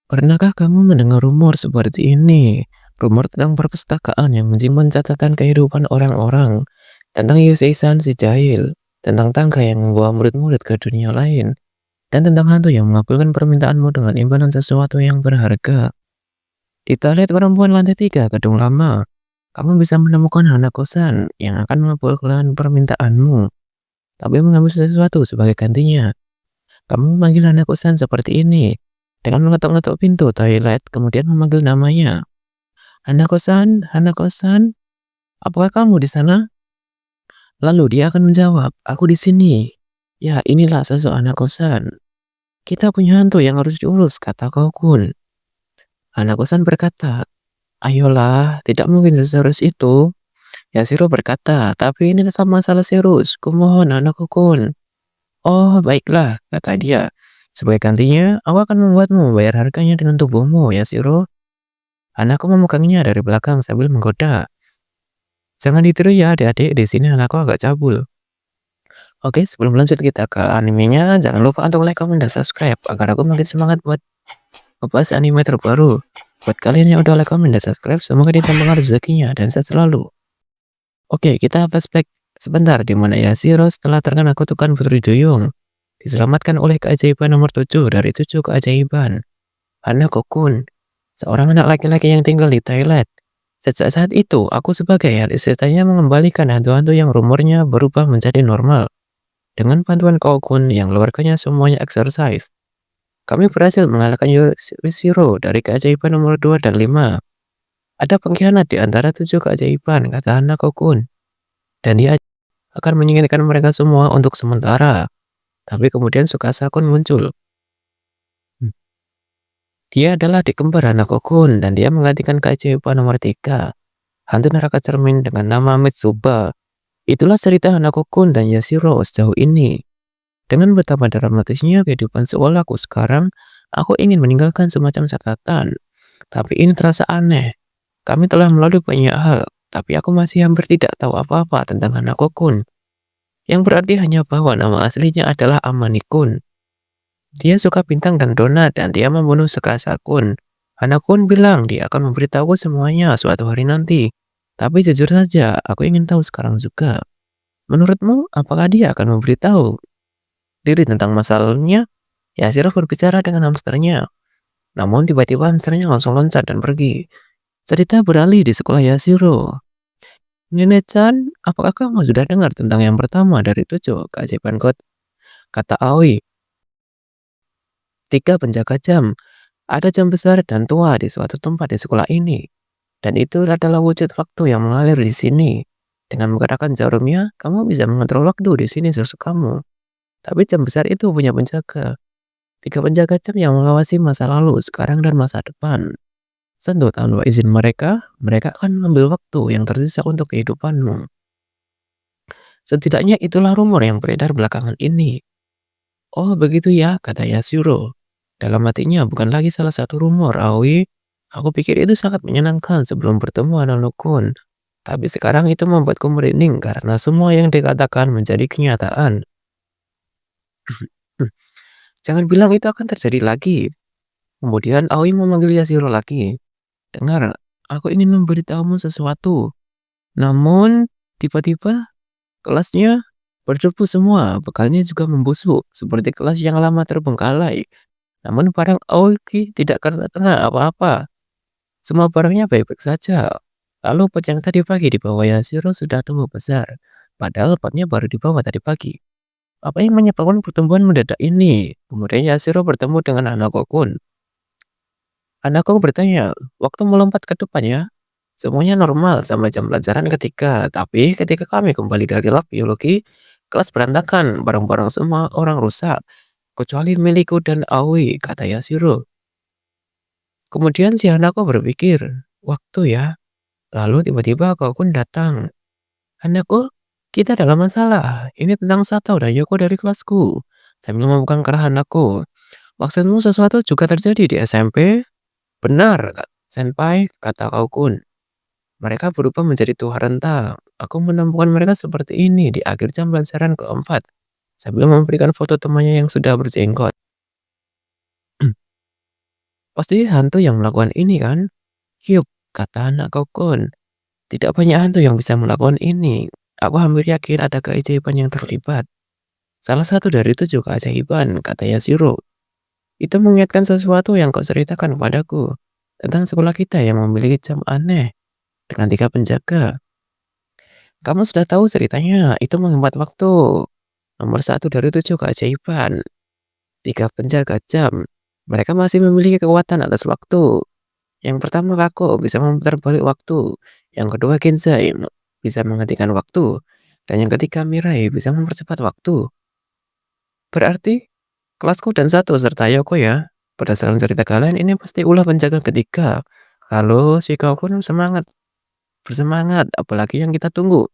Pernahkah kamu mendengar rumor seperti ini? Rumor tentang perpustakaan yang menyimpan catatan kehidupan orang-orang, tentang Yusesan si jahil, tentang tangga yang membawa murid-murid ke dunia lain, dan tentang hantu yang mengabulkan permintaanmu dengan imbalan sesuatu yang berharga. Di toilet perempuan lantai 3 gedung lama, kamu bisa menemukan anak kosan yang akan mengabulkan permintaanmu, tapi mengambil sesuatu sebagai gantinya. Kamu memanggil anak kosan seperti ini, dengan mengetuk-ngetuk pintu toilet, kemudian memanggil namanya. Anak kosan, apakah kamu di sana? Lalu dia akan menjawab, aku di sini. Ya, inilah sosok anak kosan. Kita punya hantu yang harus diurus, kata Kokun. Anak kosan berkata, ayolah, tidak mungkin seserius itu. Yashiro berkata, tapi ini masalah serius, kumohon anak Kokun. Oh, baiklah, kata dia. Sebagai gantinya, aku akan membuatmu membayar harganya dengan tubuhmu, Yashiro. Anakku memegangnya dari belakang sambil menggoda. Jangan ditiru ya adik-adik, di sini anakku agak cabul. Oke, sebelum lanjut kita ke animenya, jangan lupa untuk like, comment, dan subscribe agar aku makin semangat buat ngebahas anime terbaru. Buat kalian yang udah like, comment, dan subscribe, semoga ditambahkan rezekinya dan sehat selalu. Oke, kita flashback sebentar di mana Yashiro setelah terkena kutukan Putri Duyung diselamatkan oleh keajaiban nomor 7 dari 7 keajaiban. Hanako-kun, seorang anak laki-laki yang tinggal di Thailand. Sejak saat itu, aku sebagai istilahnya mengembalikan hantu-hantu yang rumornya berubah menjadi normal. Dengan bantuan Kokun yang keluarganya semuanya exercise, kami berhasil mengalahkan Yoshiro dari keajaiban nomor 2 dan 5. Ada pengkhianat di antara 7 keajaiban, kata Hanako-kun. Dan dia akan menyingkirkan mereka semua untuk sementara. Tapi kemudian Tsukasa-kun muncul. Dia adalah adik kembar Hanako-kun dan dia menggantikan keajaiban nomor 3. Hantu neraka cermin dengan nama Mitsuba. Itulah cerita Hanako-kun dan Yashiro sejauh ini. Dengan betapa dramatisnya kehidupan sekolahku sekarang, aku ingin meninggalkan semacam catatan. Tapi ini terasa aneh. Kami telah melalui banyak hal, tapi aku masih hampir tidak tahu apa-apa tentang Hanako-kun. Yang berarti hanya bahwa nama aslinya adalah Amani-kun. Dia suka bintang dan donat dan dia membunuh Tsukasa-kun. Hanako-kun bilang dia akan memberitahu semuanya suatu hari nanti. Tapi jujur saja, aku ingin tahu sekarang juga. Menurutmu, apakah dia akan memberitahu diri tentang masalahnya? Yashiro berbicara dengan hamsternya. Namun tiba-tiba hamsternya langsung loncat dan pergi. Cerita beralih di sekolah Yashiro. Nenek-chan, apakah kamu sudah dengar tentang yang pertama dari 7 keajaiban God? Kata Aoi. 3 penjaga jam. Ada jam besar dan tua di suatu tempat di sekolah ini. Dan itu adalah wujud waktu yang mengalir di sini. Dengan menggerakkan jarumnya, kamu bisa mengontrol waktu di sini sesuka kamu. Tapi jam besar itu punya penjaga. 3 penjaga jam yang mengawasi masa lalu, sekarang, dan masa depan. Tentu tanpa izin mereka, mereka akan mengambil waktu yang tersisa untuk kehidupanmu. Setidaknya itulah rumor yang beredar belakangan ini. Oh begitu ya, kata Yashiro. Dalam hatinya bukan lagi salah satu rumor, Aoi. Aku pikir itu sangat menyenangkan sebelum bertemu Hanano-kun. Tapi sekarang itu membuatku merinding karena semua yang dikatakan menjadi kenyataan. Jangan bilang itu akan terjadi lagi. Kemudian Aoi memanggil Yashiro lagi. Dengar, aku ingin memberitahumu sesuatu. Namun, tiba-tiba kelasnya berdebu semua, bekalnya juga membusuk, seperti kelas yang lama terbengkalai. Namun barang Aoki tidak kena apa-apa. Semua barangnya baik-baik saja. Lalu pot yang tadi pagi dibawa Yashiro sudah tumbuh besar. Padahal potnya baru dibawa tadi pagi. Apa yang menyebabkan pertumbuhan mendadak ini? Kemudian Yashiro bertemu dengan Hanako-kun. Hanako bertanya, waktu melompat ke depannya, semuanya normal sama jam pelajaran ketika. Tapi ketika kami kembali dari lab biologi, kelas berantakan, barang-barang semua orang rusak. Kecuali milikku dan Aoi, kata Yashiro. Kemudian si Hanako berpikir, waktu ya. Lalu tiba-tiba Kokun datang. Hanako, kita dalam masalah. Ini tentang Sato dan Yoko dari kelasku. Sambil membuka kerah Hanako. Maksudmu sesuatu juga terjadi di SMP? Benar, Senpai, kata Kokun. Mereka berubah menjadi tuah renta. Aku menemukan mereka seperti ini di akhir jam pelajaran keempat. Sambil memberikan foto temannya yang sudah berjenggot. Pasti hantu yang melakukan ini kan? Yup, kata anak kokon. Tidak banyak hantu yang bisa melakukan ini. Aku hampir yakin ada keajaiban yang terlibat. Salah satu dari 7 keajaiban, kata Yashiro. Itu mengingatkan sesuatu yang kau ceritakan padaku. Tentang sekolah kita yang memiliki jam aneh. Dengan 3 penjaga. Kamu sudah tahu ceritanya, itu menghemat waktu. Nomor 1 dari 7 keajaiban. 3 penjaga jam. Mereka masih memiliki kekuatan atas waktu. Yang pertama Kako bisa memutar balik waktu. Yang kedua Kensai bisa menghentikan waktu. Dan yang ketiga Mirai bisa mempercepat waktu. Berarti kelasku dan satu serta Yoko ya. Berdasarkan cerita kalian ini pasti ulah penjaga ketiga. Lalu si Kako pun bersemangat apalagi yang kita tunggu.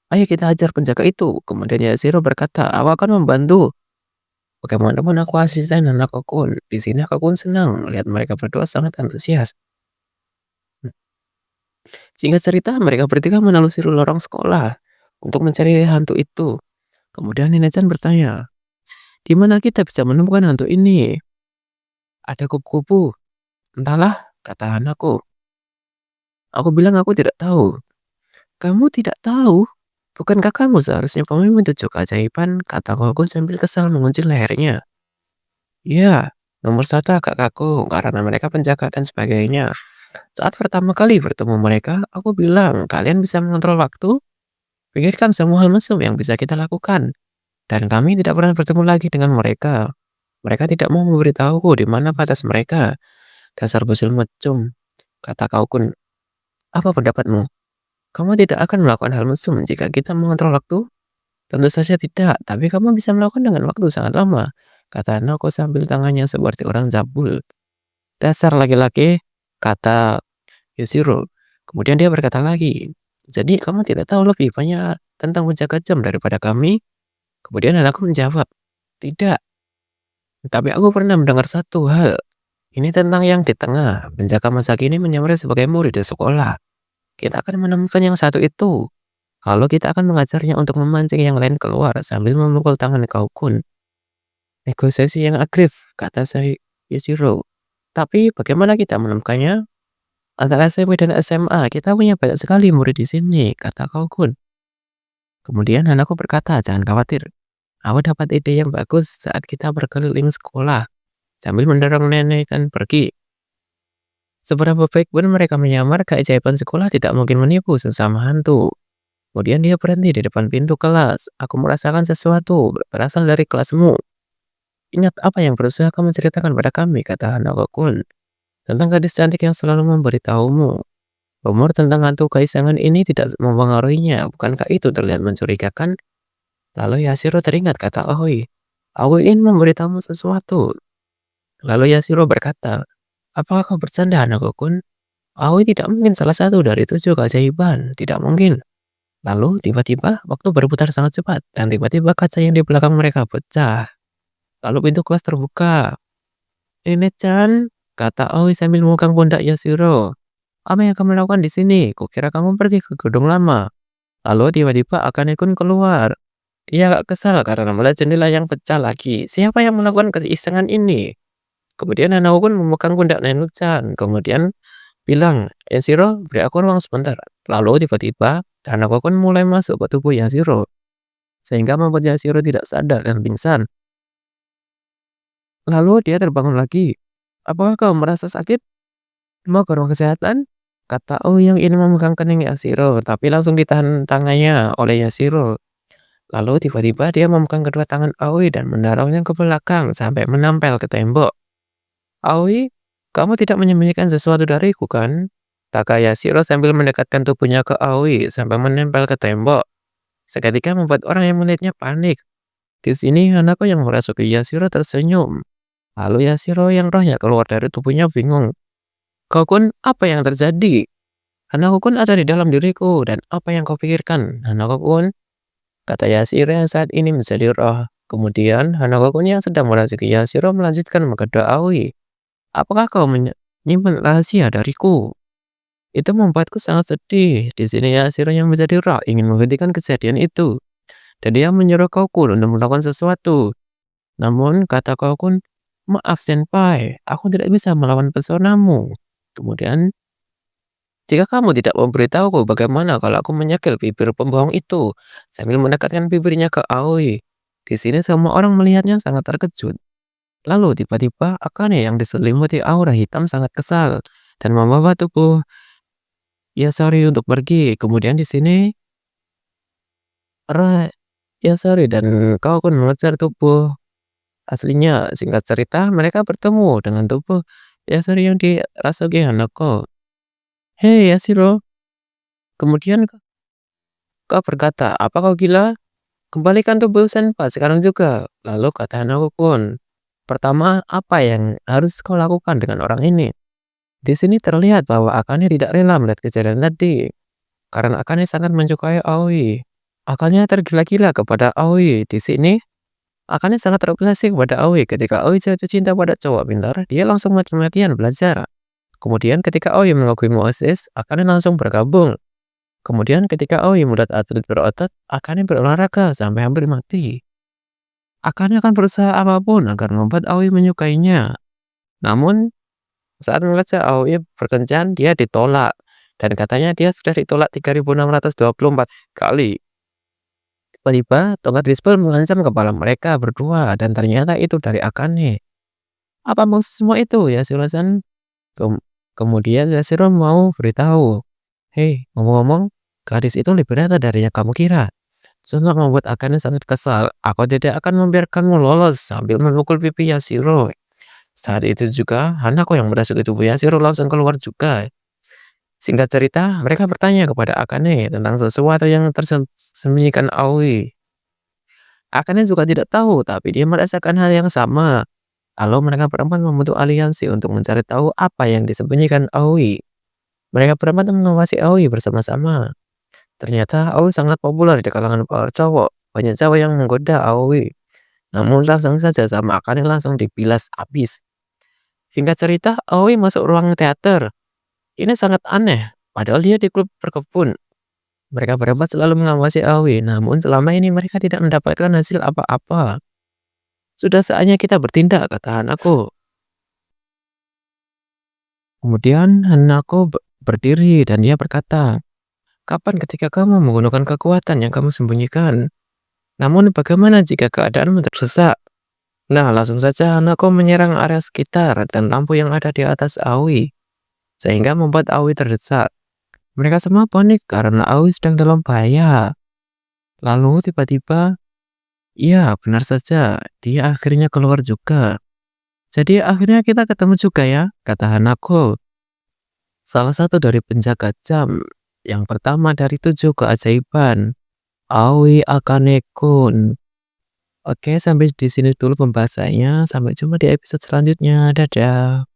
Ayo kita ajar penjaga itu. Kemudian Yashiro berkata, aku akan membantu. Bagaimanapun aku asisten dan aku kun. Di sini aku kun senang lihat mereka berdua sangat antusias. Singkat cerita, mereka bertiga menelusuri lorong sekolah untuk mencari hantu itu. Kemudian Nina-chan bertanya, di mana kita bisa menemukan hantu ini? Ada kupu-kupu. Entahlah, kata anakku. Aku bilang aku tidak tahu. Kamu tidak tahu? Bukankah kamu seharusnya pemimpin 7 keajaiban? Kata Koko sambil kesal mengunci lehernya. Ya, nomor 1 agak kaku karena mereka penjaga dan sebagainya. Saat pertama kali bertemu mereka, aku bilang, kalian bisa mengontrol waktu? Pikirkan semua hal mesum yang bisa kita lakukan. Dan kami tidak pernah bertemu lagi dengan mereka. Mereka tidak mau memberitahuku di mana batas mereka. Dasar bocil mecum, kata Kaukun. Apa pendapatmu? Kamu tidak akan melakukan hal mesum jika kita mengontrol waktu? Tentu saja tidak, tapi kamu bisa melakukan dengan waktu sangat lama, kata Noko sambil tangannya seperti orang cabul. Dasar laki-laki, kata Yashiro. Kemudian dia berkata lagi, jadi kamu tidak tahu lebih banyak tentang menjaga jam daripada kami? Kemudian anakku menjawab, tidak. Tapi aku pernah mendengar satu hal. Ini tentang yang di tengah. Penjaga masa kini menyamar sebagai murid di sekolah. Kita akan menemukan yang satu itu. Lalu kita akan mengajarnya untuk memancing yang lain keluar sambil memukul tangan Kaukun. Negosiasi yang agrif, kata saya Yashiro. Tapi bagaimana kita menemukannya? Antara SMP dan SMA, kita punya banyak sekali murid di sini, kata Kaukun. Kemudian anakku berkata, jangan khawatir. Aku dapat ide yang bagus saat kita berkeliling sekolah, sambil mendorong nenek dan pergi. Seberapa baik pun mereka menyamar, keajaiban sekolah tidak mungkin menipu sesama hantu. Kemudian dia berhenti di depan pintu kelas. Aku merasakan sesuatu berasal dari kelasmu. Ingat apa yang berusaha kamu ceritakan pada kami, kata Hanako Kun. Tentang gadis cantik yang selalu memberitahumu. Rumor tentang hantu kaisangan ini tidak mempengaruhinya. Bukankah itu terlihat mencurigakan? Lalu Yashiro teringat kata Aoi. Aku ingin memberitahumu sesuatu. Lalu Yashiro berkata, apakah kau bercanda, Hanako-kun? Aoi tidak mungkin salah satu dari 7 keajaiban. Tidak mungkin. Lalu tiba-tiba waktu berputar sangat cepat. Dan tiba-tiba kaca yang di belakang mereka pecah. Lalu pintu kelas terbuka. Nenek-chan, kata Aoi sambil memegang pundak Yashiro. Apa yang kamu lakukan di sini? Kukira kamu pergi ke gedung lama. Lalu tiba-tiba Akane-kun keluar. Ia agak kesal karena melihat jendela yang pecah lagi. Siapa yang melakukan keisengan ini? Kemudian Hanako-kun memegang pundak Nenu-chan. Kemudian bilang, Yashiro, beri aku ruang sebentar. Lalu tiba-tiba Hanako-kun mulai masuk ke tubuh Yashiro. Sehingga membuat Yashiro tidak sadar dan pingsan. Lalu dia terbangun lagi. Apakah kau merasa sakit? Mau ke ruang kesehatan? Kata yang ini memegang kening Yashiro, tapi langsung ditahan tangannya oleh Yashiro. Lalu tiba-tiba dia memegang kedua tangan Aoi dan mendorongnya ke belakang sampai menempel ke tembok. Aoi, kamu tidak menyembunyikan sesuatu dariku kan? Kata Yashiro sambil mendekatkan tubuhnya ke Aoi sampai menempel ke tembok. Seketika membuat orang yang melihatnya panik. Di sini anakku yang merasuki Yashiro tersenyum. Lalu Yashiro yang rohnya keluar dari tubuhnya bingung. Kau-kun, apa yang terjadi? Hanako-kun ada di dalam diriku dan apa yang kau pikirkan, Hanako-kun? Kata Yashiro yang saat ini menjadi roh. Kemudian Hanako-kun yang sedang merasuki Yashiro melanjutkan menggedor Aoi. Apakah kau menyimpan rahasia dariku? Itu membuatku sangat sedih. Di sini Yashiro yang menjadi roh ingin menghentikan kejadian itu. Dan dia menyuruh Kaukun untuk melakukan sesuatu. Namun, kata Kaukun, "Maaf senpai, aku tidak bisa melawan pesonamu." Kemudian, "Jika kamu tidak memberitahuku bagaimana kalau aku menyekil bibir pembohong itu?" Sambil mendekatkan bibirnya ke Aoi. Di sini semua orang melihatnya sangat terkejut. Lalu tiba-tiba Akane yang diselimuti aura hitam sangat kesal dan membawa tubuh Yasori untuk pergi. Kemudian di sini Ra Yasori dan kau pun mengejar tubuh aslinya. Singkat cerita, mereka bertemu dengan tubuh Yasori yang dirasuki Hanako. "Hei Yashiro," kemudian kau berkata, "Apa kau gila? Kembalikan tubuh senpai sekarang juga." Lalu kata Hanako-kun, "Pertama, apa yang harus kau lakukan dengan orang ini?" Di sini terlihat bahwa Akane tidak rela melihat kejadian tadi, karena Akane sangat menyukai Aoi. Akane tergila-gila kepada Aoi. Di sini, Akane sangat terobsesi kepada Aoi. Ketika Aoi jatuh cinta pada cowok pintar, dia langsung mati-matian belajar. Kemudian ketika Aoi mengakui Moasis, Akane langsung bergabung. Kemudian ketika Aoi melihat atlet berotot, Akane berolahraga sampai hampir mati. Akane akan berusaha apapun agar membuat Aoi menyukainya. Namun, saat melihat Aoi berkencan, dia ditolak. Dan katanya dia sudah ditolak 3.624 kali. Tiba-tiba, tongkat Whisper mengancam kepala mereka berdua, dan ternyata itu dari Akane. "Apa maksud semua itu, Yashiro-san?" Kem- Kemudian Yashiro mau beritahu. "Hei, ngomong-ngomong, gadis itu lebih rata dari yang kamu kira." Sontak membuat Akane sangat kesal. "Aku tidak akan membiarkanmu lolos," sambil memukul pipi Yashiro. Saat itu juga, Hanako yang merasuki tubuh Yashiro langsung keluar juga. Singkat cerita, mereka bertanya kepada Akane tentang sesuatu yang tersembunyikan Aoi. Akane juga tidak tahu, tapi dia merasakan hal yang sama. Lalu mereka berempat membentuk aliansi untuk mencari tahu apa yang disembunyikan Aoi. Mereka berempat mengawasi Aoi bersama-sama. Ternyata Aoi sangat populer di kalangan para cowok. Banyak cowok yang menggoda Aoi. Namun langsung saja sama Akane langsung dibilas habis. Singkat cerita, Aoi masuk ruang teater. Ini sangat aneh, padahal dia di klub berkebun. Mereka berempat selalu mengawasi Aoi, namun selama ini mereka tidak mendapatkan hasil apa-apa. "Sudah saatnya kita bertindak," kata Hanako. Kemudian Hanako berdiri dan dia berkata, "Kapan ketika kamu menggunakan kekuatan yang kamu sembunyikan? Namun bagaimana jika keadaan terdesak?" Nah, langsung saja Hanako menyerang area sekitar dan lampu yang ada di atas Aoi, sehingga membuat Aoi terdesak. Mereka semua panik karena Aoi sedang dalam bahaya. Lalu tiba-tiba, ya benar saja, dia akhirnya keluar juga. "Jadi akhirnya kita ketemu juga ya," kata Hanako. Salah satu dari penjaga jam yang pertama dari 7 keajaiban, Aoi Akane-kun. Oke, sampai di sini dulu pembahasannya. Sampai jumpa di episode selanjutnya. Dadah.